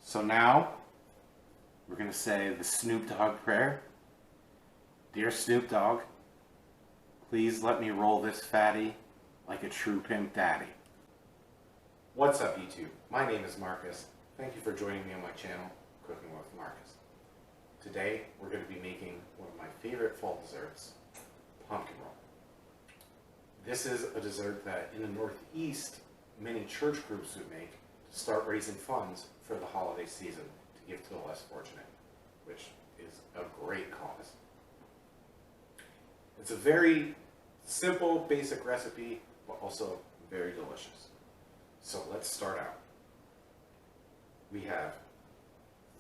So now we're going to say the Snoop Dogg prayer. Dear Snoop Dogg, please let me roll this fatty like a true pimp daddy. What's up, YouTube? My name is Marcus. Thank you for joining me on my channel, Cooking with Marcus. Today we're going to be making one of my favorite fall desserts, pumpkin roll. This is a dessert that in the Northeast many church groups would make to start raising funds for the holiday season to give to the less fortunate, which is a great cause. It's a very simple, basic recipe, but also very delicious. So let's start out. We have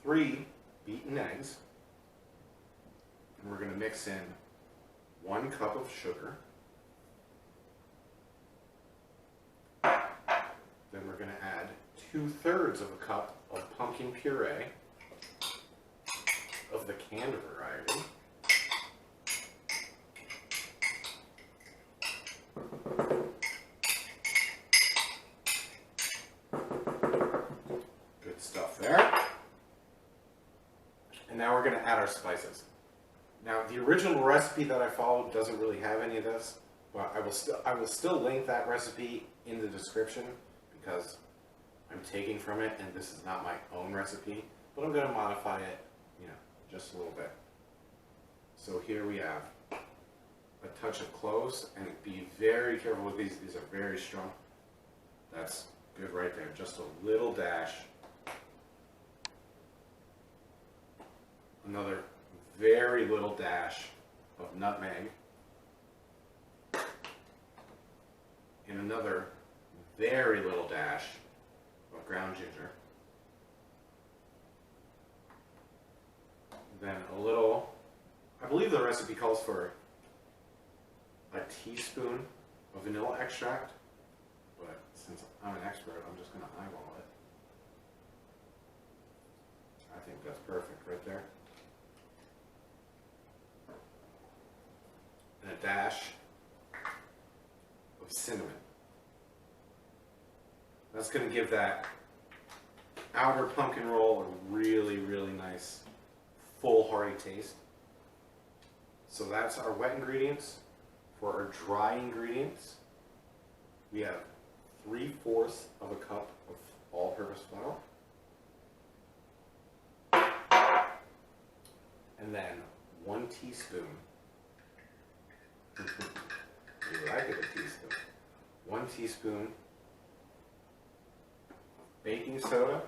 3 beaten eggs, and we're going to mix in 1 cup of sugar. Then we're going to add 2/3 of a cup of pumpkin puree of the canned variety. Good stuff there. And now we're going to add our spices. Now, the original recipe that I followed doesn't really have any of this, but I will still link that recipe in the description because I'm taking from it and this is not my own recipe, but I'm going to modify it, just a little bit. So here we have a touch of cloves, and be very careful with these. These are very strong. That's good right there. Just a little dash. Another very little dash of nutmeg. And another very little dash of ground ginger. Then a little, I believe the recipe calls for a teaspoon of vanilla extract, but since I'm an expert, I'm just going to eyeball it. I think that's perfect right there. And a dash of cinnamon. That's going to give that outer pumpkin roll a really, really nice, full, hearty taste. So that's our wet ingredients. For our dry ingredients, we have 3/4 of a cup of all-purpose flour. And then 1 teaspoon. You like it, a teaspoon. 1 teaspoon baking soda.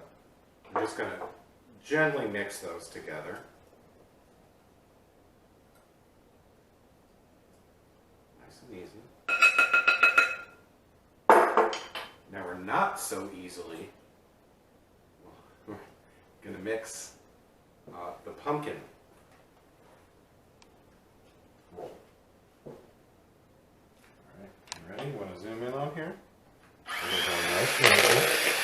I'm just going to gently mix those together. Nice and easy. Now we're not so easily going to mix the pumpkin. All right, you ready? Want to zoom in on here? We're going to go nice and easy.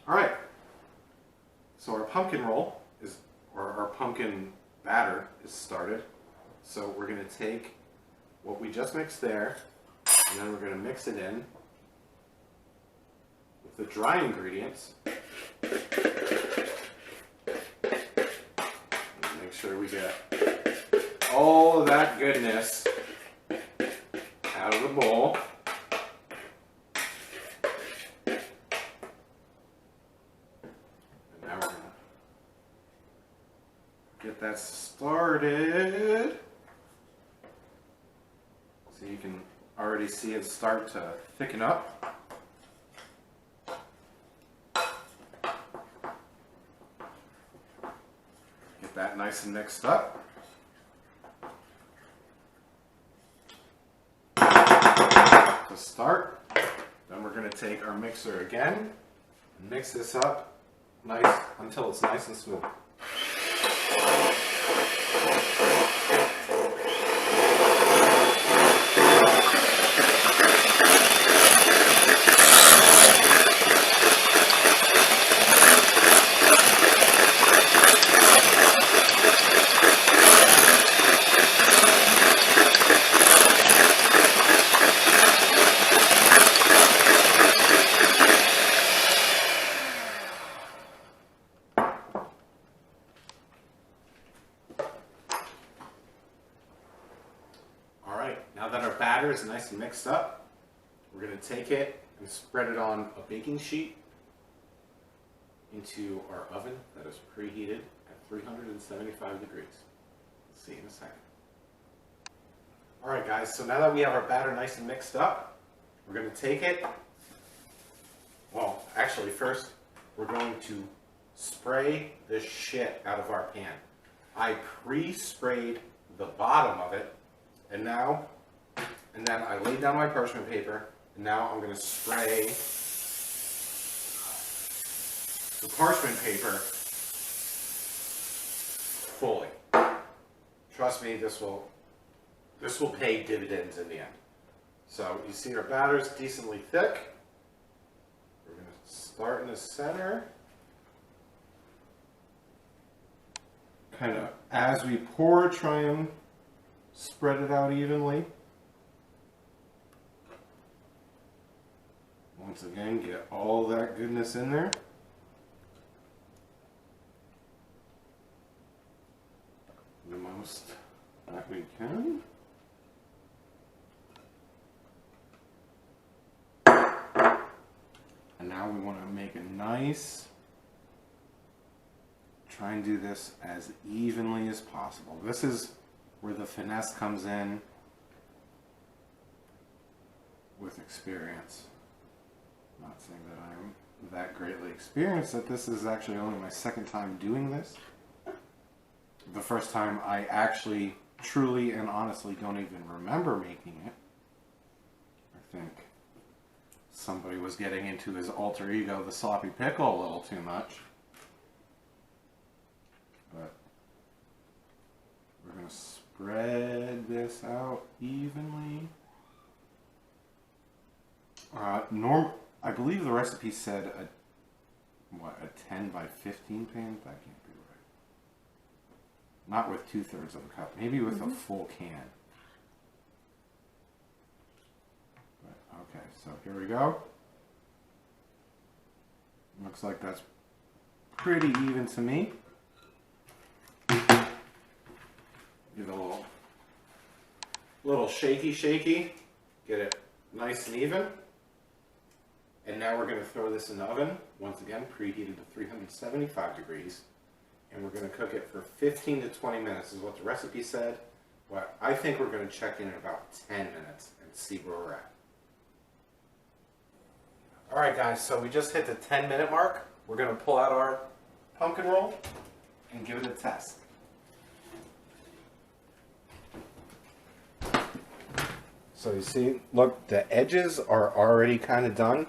Alright, so our pumpkin roll our pumpkin batter is started. So we're going to take what we just mixed there, and then we're going to mix it in with the dry ingredients. And make sure we get all of that goodness out of the bowl. Get that started. So you can already see it start to thicken up. Get that nice and mixed up. To start, to take our mixer again and mix this up nice until it's nice and smooth. Now that our batter is nice and mixed up, we're going to take it and spread it on a baking sheet into our oven that is preheated at 375 degrees. See you in a second. Alright guys, so now that we have our batter nice and mixed up, we're going to take it, well actually first we're going to spray the shit out of our pan. I pre-sprayed the bottom of it, and then I laid down my parchment paper, and now I'm going to spray the parchment paper fully. Trust me, this will pay dividends in the end. So you see our batter's decently thick. We're going to start in the center. Kind of as we pour, try and spread it out evenly. Once again, get all that goodness in there. The most that we can. And now we want to make a nice, try and do this as evenly as possible. This is where the finesse comes in with experience. I'm not saying that I'm that greatly experienced, that this is actually only my second time doing this. The first time I actually truly and honestly don't even remember making it. I think somebody was getting into his alter ego, the sloppy pickle, a little too much. But we're going to spread this out evenly. I believe the recipe said a 10 by 15 pan? That can't be right. Not with 2/3 of a cup. Maybe with a full can. But, okay, so here we go. Looks like that's pretty even to me. Give it a little shaky. Get it nice and even. And now we're going to throw this in the oven, once again preheated to 375 degrees, and we're going to cook it for 15 to 20 minutes is what the recipe said. But I think we're going to check in about 10 minutes and see where we're at. Alright guys, so we just hit the 10-minute mark. We're going to pull out our pumpkin roll and give it a test. So you see, look, the edges are already kind of done.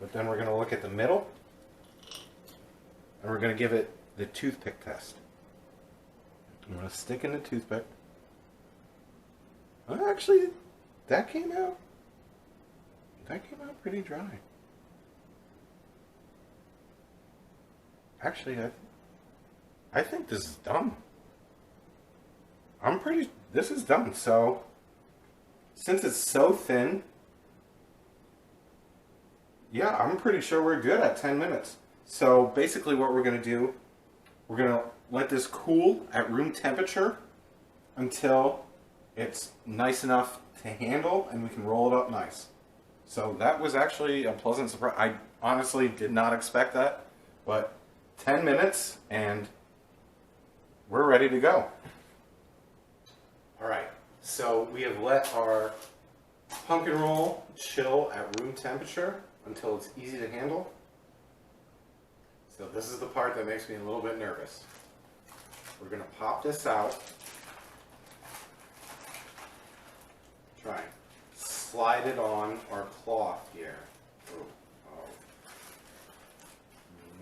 But then we're going to look at the middle, and we're going to give it the toothpick test. I'm going to stick in the toothpick. Well, actually, that came out pretty dry. Actually, I think this is done. This is done. So, since it's so thin, yeah, I'm pretty sure we're good at 10 minutes. So basically what we're going to do, we're going to let this cool at room temperature until it's nice enough to handle and we can roll it up nice. So that was actually a pleasant surprise. I honestly did not expect that, but 10 minutes and we're ready to go. All right, so we have let our pumpkin roll chill at room temperature until it's easy to handle. So this is the part that makes me a little bit nervous. We're going to pop this out. Try and slide it on our cloth here.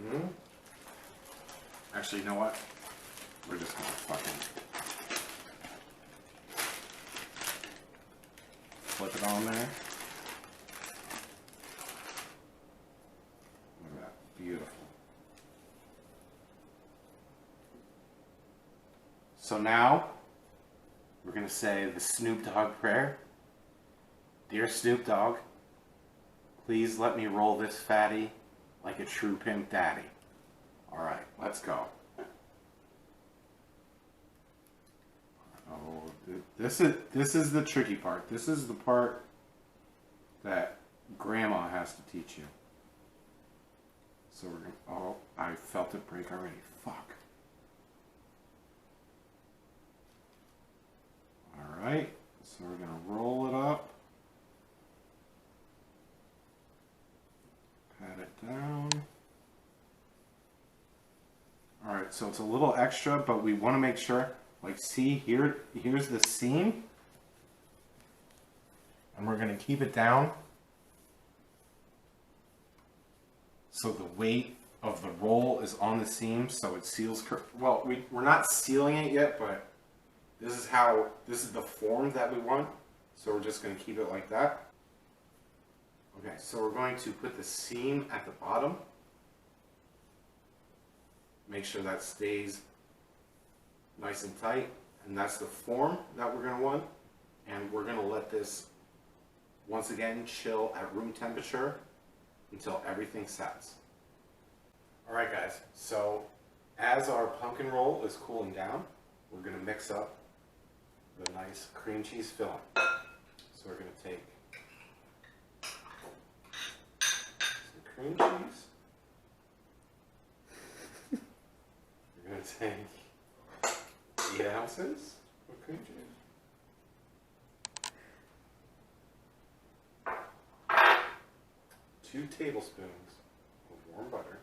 Mhm. Actually, you know what? We're just gonna fucking flip it on there. Look at that. Beautiful. So now, we're going to say the Snoop Dogg prayer. Dear Snoop Dogg, please let me roll this fatty like a true pimp daddy. Alright, let's go. Oh, this is the tricky part. This is the part that Grandma has to teach you. So we're going to... Oh, I felt it break already. Fuck. Alright, so we're going to roll it up. Pat it down. Alright, so it's a little extra, but we want to make sure, like, see, here's the seam. And we're going to keep it down so the weight of the roll is on the seam, so it seals. Well, we're not sealing it yet, but this is the form that we want. So we're just going to keep it like that. Okay, so we're going to put the seam at the bottom. Make sure that stays nice and tight. And that's the form that we're going to want. And we're going to let this, once again, chill at room temperature until everything sets. Alright guys, so as our pumpkin roll is cooling down, we're going to mix up the nice cream cheese filling. So we're going to take some cream cheese. We're going to take 8 ounces of cream cheese. 2 tablespoons of warm butter.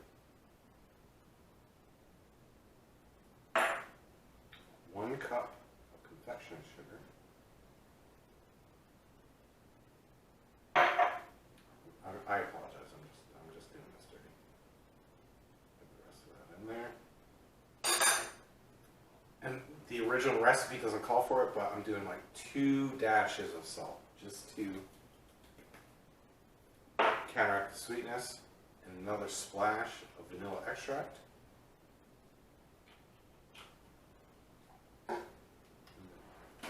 1 cup of confectioner's sugar. I apologize, I'm just doing this dirty. Put the rest of that in there. And the original recipe doesn't call for it, but I'm doing like 2 dashes of salt, just to counteract the sweetness, and another splash of vanilla extract.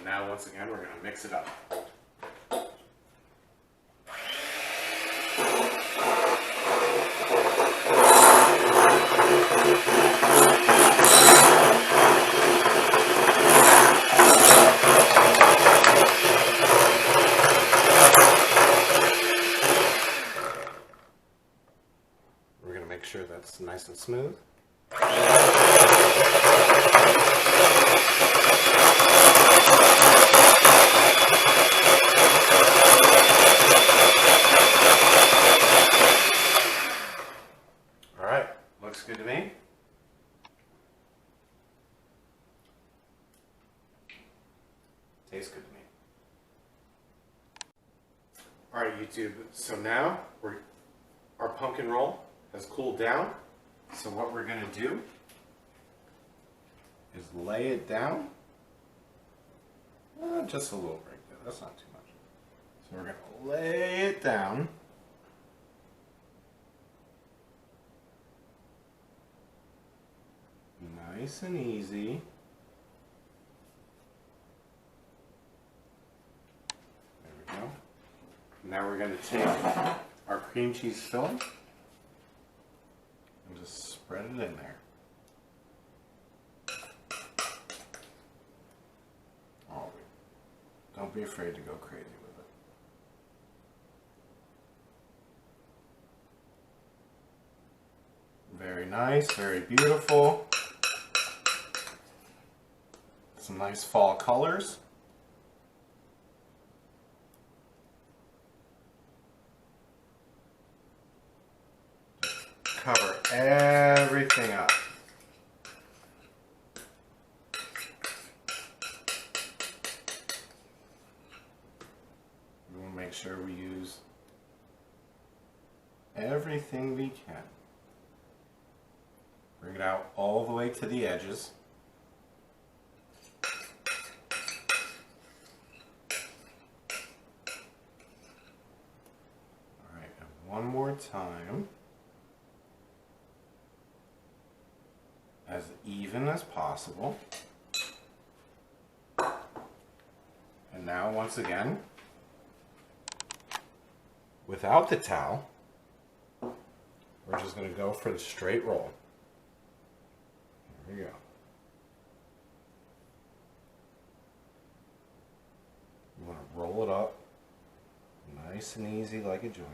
Now, once again, we're going to mix it up. We're going to make sure that's nice and smooth. Alright, looks good to me. Tastes good to me. Alright YouTube, so now our pumpkin roll has cooled down. So what we're going to do is lay it down. Just a little break there, that's not too much. So we're going to lay it down. Nice and easy. There we go. Now we're going to take our cream cheese filling and just spread it in there. Oh, don't be afraid to go crazy with it. Very nice, very beautiful. Some nice fall colors. Cover everything up. We want to make sure we use everything we can. Bring it out all the way to the edges. All right, and one more time. As even as possible. And now, once again, without the towel, we're just going to go for the straight roll. There we go. You want to roll it up nice and easy like a joint.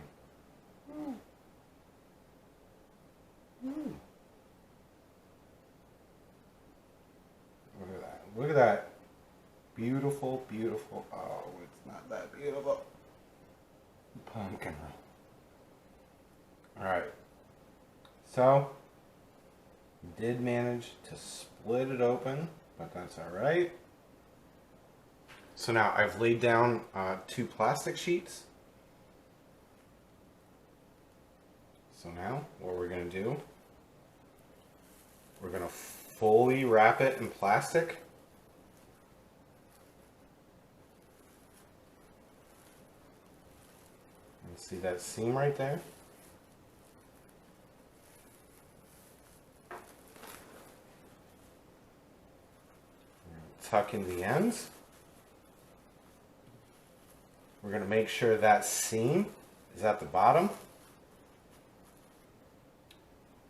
Look at that. Look at that. Beautiful, beautiful. Oh, it's not that beautiful. Pumpkin roll. Alright. So, did manage to split it open, but that's alright. So now I've laid down 2 plastic sheets. So now what we're going to do, we're going to fully wrap it in plastic. And see that seam right there? Tuck in the ends. We're going to make sure that seam is at the bottom.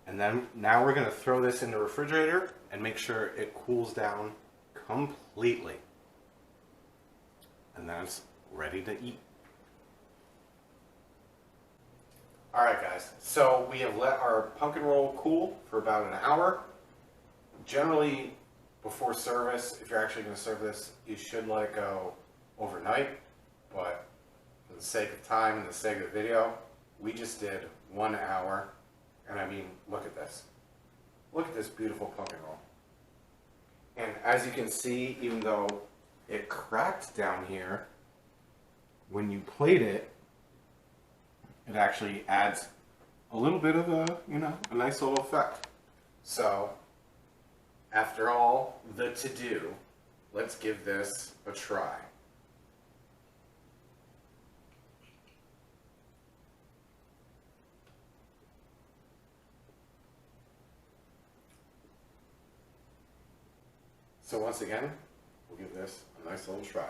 And then now we're going to throw this in the refrigerator and make sure it cools down completely. And then it's ready to eat. Alright guys, so we have let our pumpkin roll cool for about an hour. Generally, before service, if you're actually going to serve this, you should let it go overnight. But for the sake of time and the sake of the video, we just did 1 hour. And I mean, look at this. Look at this beautiful pumpkin roll. And as you can see, even though it cracked down here, when you plate it, it actually adds a little bit of a, a nice little effect. So, after all the to-do, let's give this a try. So once again, we'll give this a nice little try.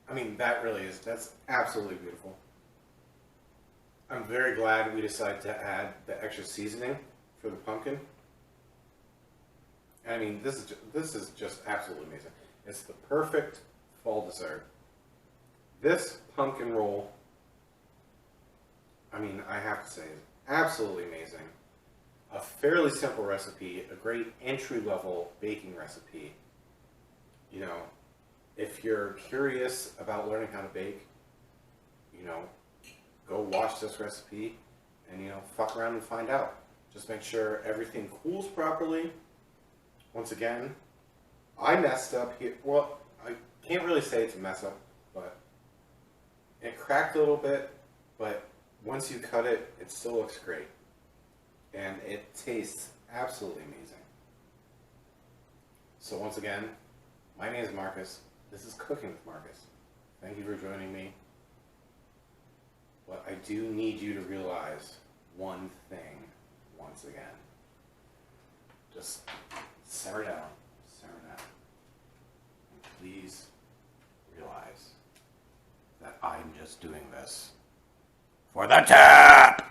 I mean, that's absolutely beautiful. I'm very glad we decided to add the extra seasoning for the pumpkin. I mean, this is just absolutely amazing. It's the perfect fall dessert. This pumpkin roll, I mean, I have to say, is absolutely amazing. A fairly simple recipe, a great entry-level baking recipe. If you're curious about learning how to bake, go watch this recipe and, fuck around and find out. Just make sure everything cools properly. Once again, I messed up here. Well, I can't really say it's a mess up, but it cracked a little bit, but once you cut it, it still looks great. And it tastes absolutely amazing. So once again, my name is Marcus. This is Cooking with Marcus. Thank you for joining me. But I do need you to realize one thing once again. Just simmer down, and please realize that I'm just doing this for the tip!